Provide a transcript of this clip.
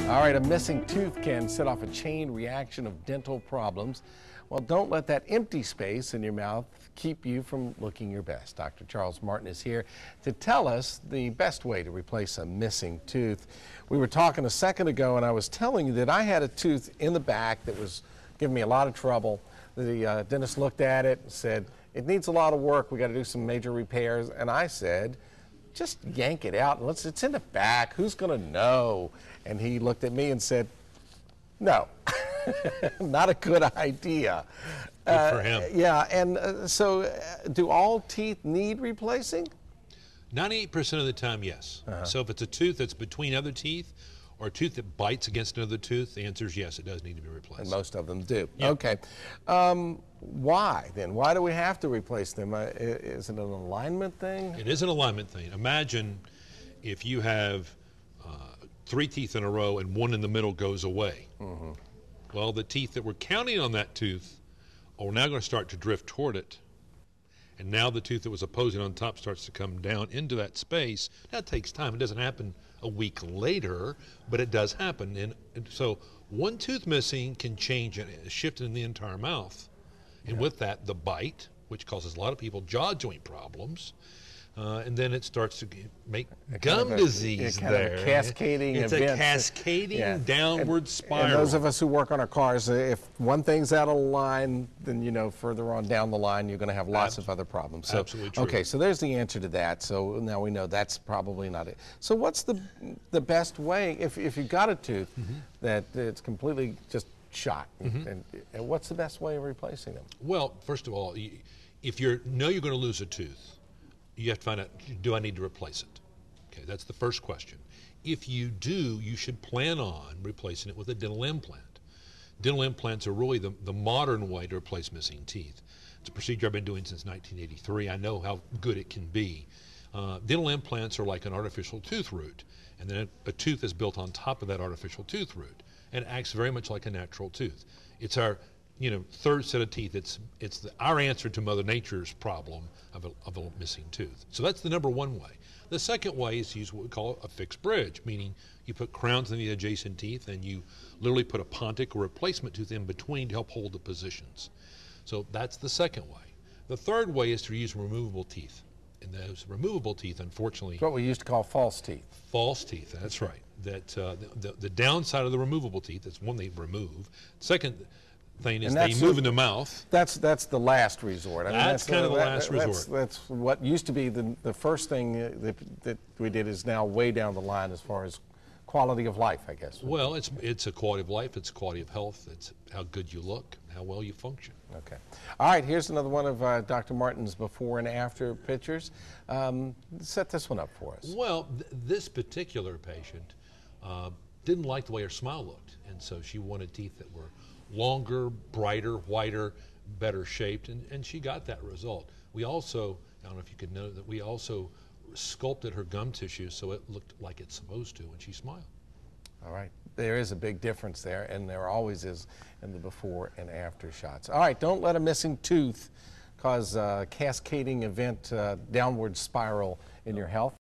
All right, a missing tooth can set off a chain reaction of dental problems. Well, don't let that empty space in your mouth keep you from looking your best. Dr. Charles Martin is here to tell us the best way to replace a missing tooth. We were talking a second ago, and I was telling you that I had a tooth in the back that was giving me a lot of trouble. The dentist looked at it and said, it needs a lot of work. We got to do some major repairs. And I said, just yank it out and it's in the back. Who's going to know? And he looked at me and said, no, not a good idea. Good for him. Yeah, and so do all teeth need replacing? 98% of the time, yes. So if it's a tooth that's between other teeth or a tooth that bites against another tooth, the answer is yes, it does need to be replaced. And most of them do. Yep. Okay. Why then? Why do we have to replace them? Is it an alignment thing? It is an alignment thing. Imagine if you have 3 teeth in a row and one in the middle goes away. Well, the teeth that were counting on that tooth are now going to start to drift toward it. And now the tooth that was opposing on top starts to come down into that space. That takes time. It doesn't happen a week later, but it does happen. And so one tooth missing can change a shift in the entire mouth. And with that, the bite, which causes a lot of people jaw joint problems. And then it starts to make gum disease there. Of a cascading it's event. a cascading downward spiral. And those of us who work on our cars, if one thing's out of line, then you know further on down the line you're going to have lots of other problems. So, absolutely true. Okay, so there's the answer to that. So now we know that's probably not it. So what's the best way if you've got a tooth that it's completely just shot? And what's the best way of replacing them? Well, first of all, if you know you're going to lose a tooth, you have to find out, do I need to replace it? Okay, that's the first question. If you do, you should plan on replacing it with a dental implant. Dental implants are really the modern way to replace missing teeth. It's a procedure I've been doing since 1983. I know how good it can be. Dental implants are like an artificial tooth root, and then a tooth is built on top of that artificial tooth root, and it acts very much like a natural tooth. It's our third set of teeth. It's our answer to Mother Nature's problem of a missing tooth. So that's the number one way. The second way is to use what we call a fixed bridge, meaning you put crowns in the adjacent teeth and you literally put a pontic or replacement tooth in between to help hold the positions. So that's the second way. The third way is to use removable teeth. And those removable teeth, unfortunately, It's what we used to call false teeth. False teeth, that's right. That the downside of the removable teeth, that's one they remove. Second thing is they move in the mouth. That's the last resort. I mean, that's kind of the last resort. That's what used to be the first thing that we did is now way down the line as far as quality of life, I guess. Well, it's a quality of life, it's a quality of health, it's how good you look, how well you function. Okay. All right, here's another one of Dr. Martin's before and after pictures. Set this one up for us. Well, this particular patient didn't like the way her smile looked, and so she wanted teeth that were longer, brighter, whiter, better shaped, and she got that result. We also, I don't know if you could know that, we also sculpted her gum tissue so it looked like it's supposed to when she smiled. All right. There is a big difference there, and there always is in the before and after shots. All right, don't let a missing tooth cause a cascading event, downward spiral in your health.